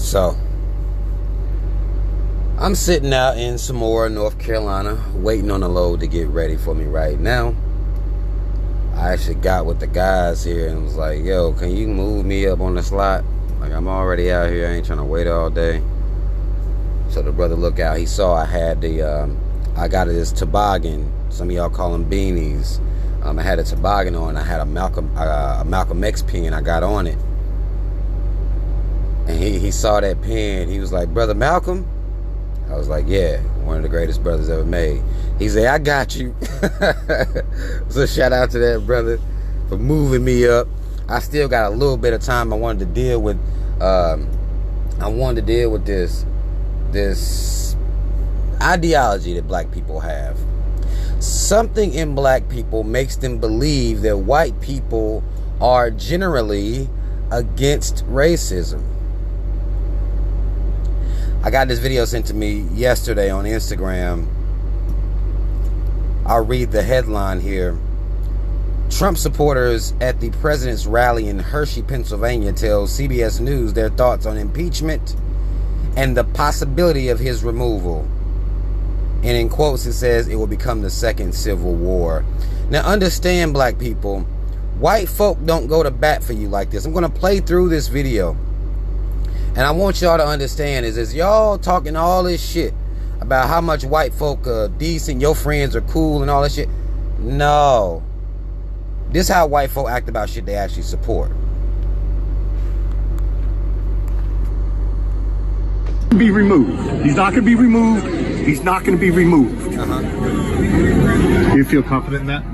So I'm sitting out in Samora, North Carolina, waiting on the load to get ready for me right now. I actually got with the guys here and was like, yo, can you move me up on the slot? Like, I'm already out here. I ain't trying to wait all day. So the brother look out. He saw I had the, I got this toboggan. Some of y'all call them beanies. I had a toboggan on. I had a Malcolm X pin I got on it. And he saw that pin. He was like, Brother Malcolm? I was like, yeah, one of the greatest brothers ever made. He said, I got you. So shout out to that brother for moving me up. I still got a little bit of time. I wanted to deal with this ideology that black people have. Something in black people makes them believe that white people are generally against racism. I got this video sent to me yesterday on Instagram. I'll read the headline here. Trump supporters at the president's rally in Hershey, Pennsylvania tell CBS News their thoughts on impeachment and the possibility of his removal. And in quotes it says it will become the second civil war. Now understand, black people, white folk don't go to bat for you like this. I'm going to play through this video. And I want y'all to understand is y'all talking all this shit about how much white folk are decent, your friends are cool and all that shit. No. This is how white folk act about shit they actually support. Be removed. He's not going to be removed. He's not going to be removed. Do you feel confident in that?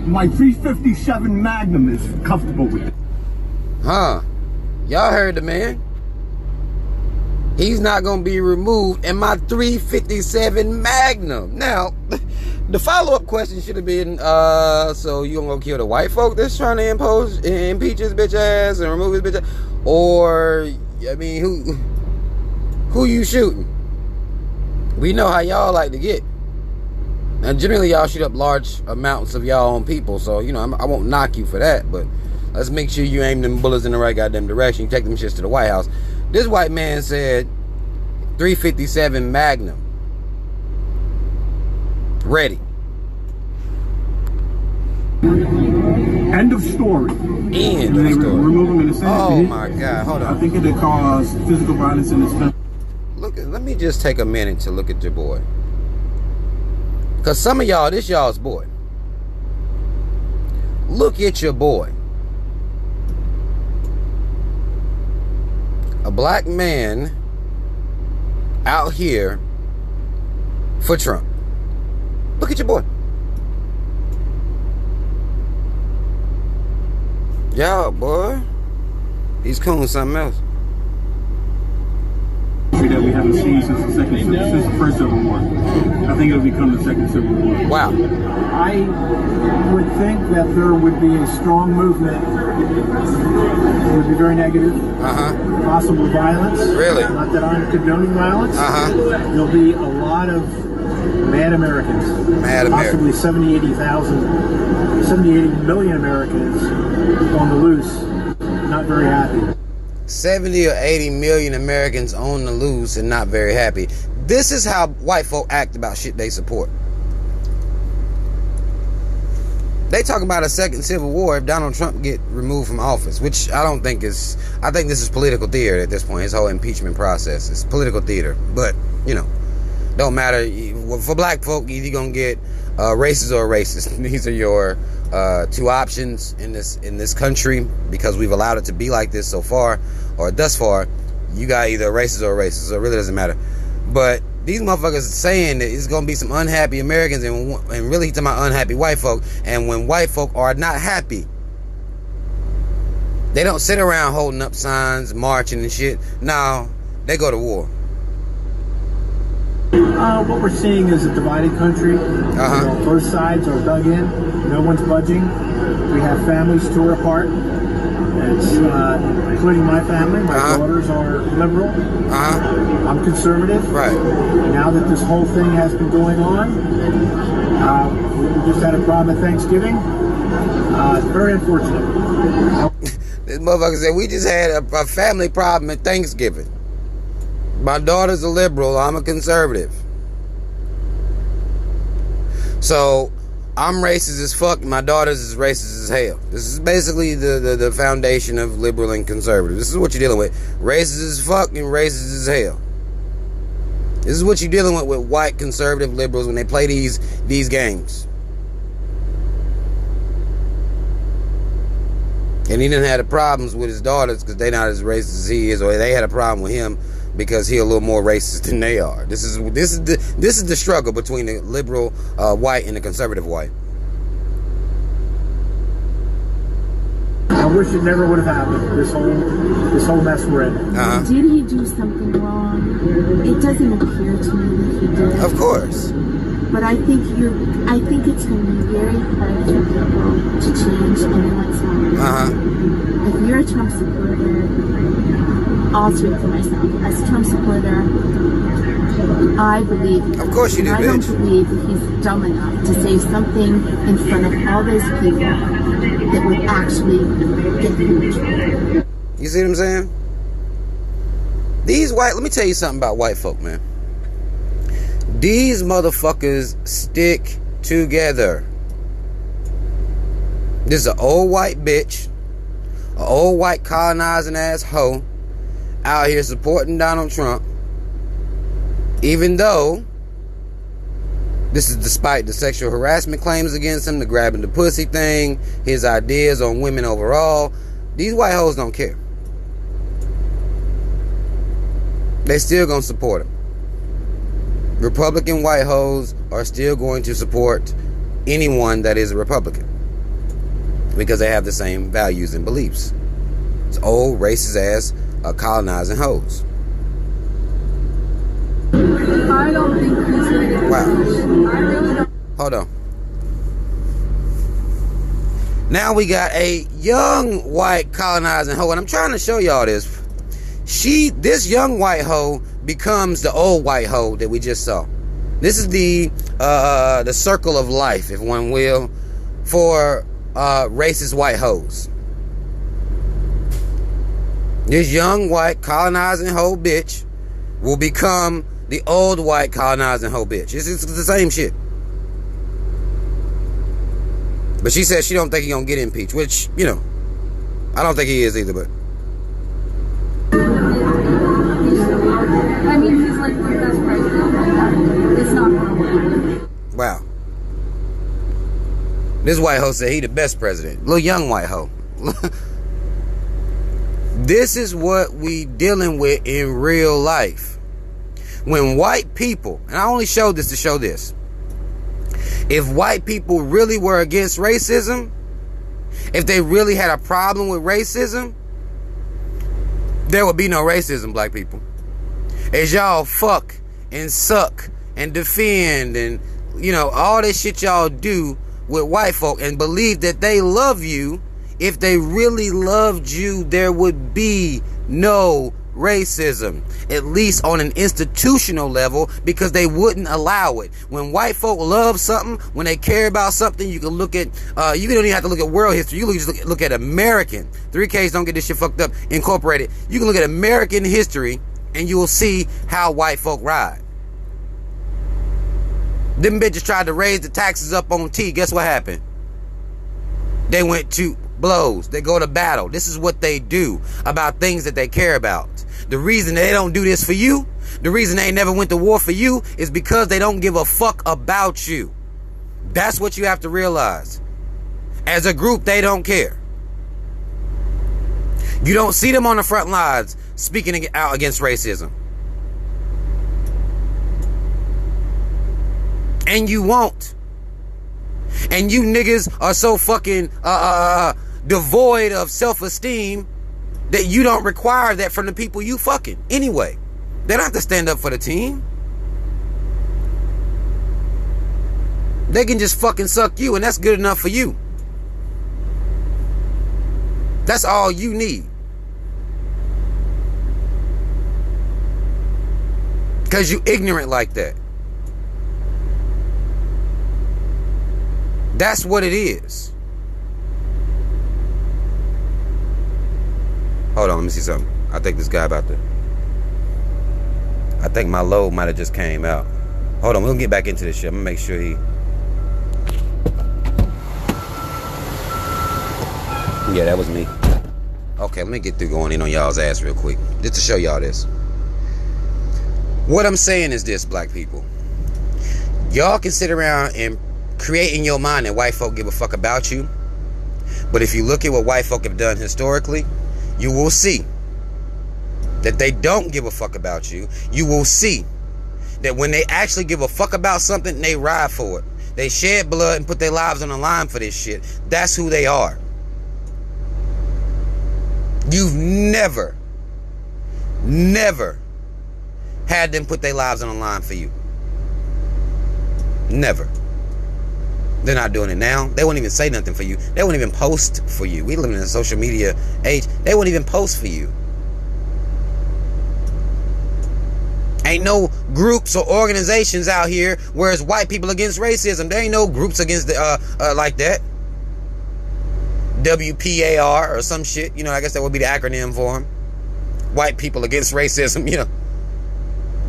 My 357 Magnum is comfortable with it. Huh. Y'all heard the man. He's not going to be removed in my 357 Magnum. Now, the follow-up question should have been, so you gonna go kill the white folk that's trying to impeach his bitch ass and remove his bitch ass? Or, I mean, who you shooting? We know how y'all like to get. Now, generally, y'all shoot up large amounts of y'all own people, so, you know, I won't knock you for that, but let's make sure you aim them bullets in the right goddamn direction. You take them shits to the White House. This white man said 357 Magnum. Ready. End of story. End of story. Remove him in the Senate. Oh my God. Hold on. I think it would cause physical violence in this country. Look, let me just take a minute to look at your boy. Because some of y'all, this y'all's boy. Look at your boy. A black man out here for Trump. Look at your boy. Y'all, boy. He's cool something else. That we haven't seen since the first Civil War. I think it'll become the second Civil War. Wow. I would think that there would be a strong movement. It would be very negative. Possible violence. Really? Not that I'm condoning violence. There'll be a lot of mad Americans. Possibly 70, 80 million Americans on the loose, not very happy. 70 or 80 million Americans on the loose and not very happy. This is how white folk act about shit they support. They talk about a second civil war if Donald Trump get removed from office, which I don't think is. I think this is political theater at this point. His whole impeachment process is political theater. But, you know, don't matter. For black folk, either you're going to get racist or racist. These are your two options in this country, because we've allowed it to be like this so far, or thus far. You got either a racist or a racist, so it really doesn't matter. But these motherfuckers are saying that it's gonna be some unhappy Americans and really talking about unhappy white folk. And when white folk are not happy, they don't sit around holding up signs, marching and shit. No, they go to war. What we're seeing is a divided country. Both sides are dug in. No one's budging. We have families tore apart. It's including my family. My daughters are liberal. I'm conservative. Right. Now that this whole thing has been going on, we just had a problem at Thanksgiving. Very unfortunate. This motherfucker said, we just had a family problem at Thanksgiving. My daughter's a liberal, I'm a conservative. So I'm racist as fuck, my daughter's as racist as hell. This is basically the foundation of liberal and conservative. This is what you're dealing with. Racist as fuck and racist as hell. This is what you're dealing with white conservative liberals when they play these games. And he didn't have the problems with his daughters because they're not as racist as he is, or they had a problem with him because he's a little more racist than they are. This is the struggle between the liberal white and the conservative white. I wish it never would have happened. This whole mess we're in. Did he do something wrong? It doesn't appear to me that he did. Of course. But I think it's going to be very hard for people to change anyone's mind. If you're a Trump supporter, I'll speak for myself. As a Trump supporter, I believe. Of course you do, bitch. I don't believe that he's dumb enough to say something in front of all those people that would actually get him in trouble. You see what I'm saying? Let me tell you something about white folk, man. These motherfuckers stick together. This is an old white bitch, an old white colonizing ass hoe out here supporting Donald Trump, even though this is despite the sexual harassment claims against him, the grabbing the pussy thing, his ideas on women overall. These white hoes don't care. They still gonna support him. Republican white hoes are still going to support anyone that is a Republican because they have the same values and beliefs. It's old racist ass colonizing hoes. I don't think he's going to. Wow. I really don't. Hold on. Now we got a young white colonizing hoe, and I'm trying to show y'all this. This young white hoe becomes the old white hoe that we just saw. This is the circle of life, if one will, for racist white hoes. This young white colonizing hoe bitch will become the old white colonizing hoe bitch. It's the same shit. But she said she don't think he gonna get impeached, which, you know, I don't think he is either, but I mean, he's like the best president. It's not going to work. wow. This white hoe said he the best president. Little young white hoe. This is what we dealing with in real life. When white people, and I only showed this to show this. If white people really were against racism, if they really had a problem with racism, there would be no racism, black people. As y'all fuck and suck and defend and, you know, all this shit y'all do with white folk and believe that they love you, if they really loved you, there would be no racism, at least on an institutional level, because they wouldn't allow it. When white folk love something, when they care about something, you can look at, you don't even have to look at world history. You can just look at American. 3Ks, don't get this shit fucked up, Incorporated. You can look at American history and you will see how white folk ride. Them bitches tried to raise the taxes up on tea. Guess what happened? They went to blows. They go to battle. This is what they do about things that they care about. The reason they don't do this for you, the reason they never went to war for you, is because they don't give a fuck about you. That's what you have to realize. As a group, they don't care. You don't see them on the front lines speaking out against racism. And you won't. And you niggas are so fucking devoid of self-esteem that you don't require that from the people you fucking. Anyway, they don't have to stand up for the team. They can just fucking suck you, and that's good enough for you. That's all you need. Because you ignorant like that. That's what it is. Hold on, let me see something. I think this guy about to... I think my load might have just came out. Hold on, we'll get back into this shit. I'm gonna make sure he... Yeah, that was me. Okay, let me get through going in on y'all's ass real quick. Just to show y'all this. What I'm saying is this, black people. Y'all can sit around and create in your mind that white folk give a fuck about you. But if you look at what white folk have done historically, you will see that they don't give a fuck about you. You will see that when they actually give a fuck about something, they ride for it. They shed blood and put their lives on the line for this shit. That's who they are. You've never had them put their lives on the line for you. Never. They're not doing it now. They won't even say nothing for you. They won't even post for you. We live in a social media age. They won't even post for you. Ain't no groups or organizations out here where it's white people against racism. There ain't no groups against like that. WPAR or some shit. You know, I guess that would be the acronym for them. White people against racism, you know.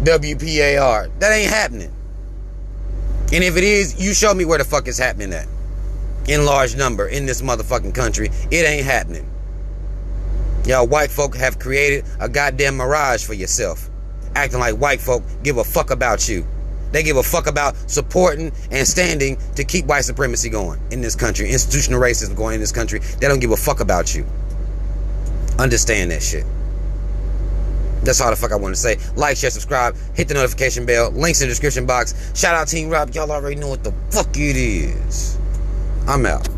WPAR. That ain't happening. And if it is, you show me where the fuck it's happening at. In large number in this motherfucking country. It ain't happening. Y'all white folk have created a goddamn mirage for yourself. Acting like white folk give a fuck about you. They give a fuck about supporting and standing to keep white supremacy going in this country. Institutional racism going in this country. They don't give a fuck about you. Understand that shit. That's all the fuck I want to say. Like, share, subscribe, hit the notification bell. Links in the description box. Shout out Team Rob. Y'all already know what the fuck it is. I'm out.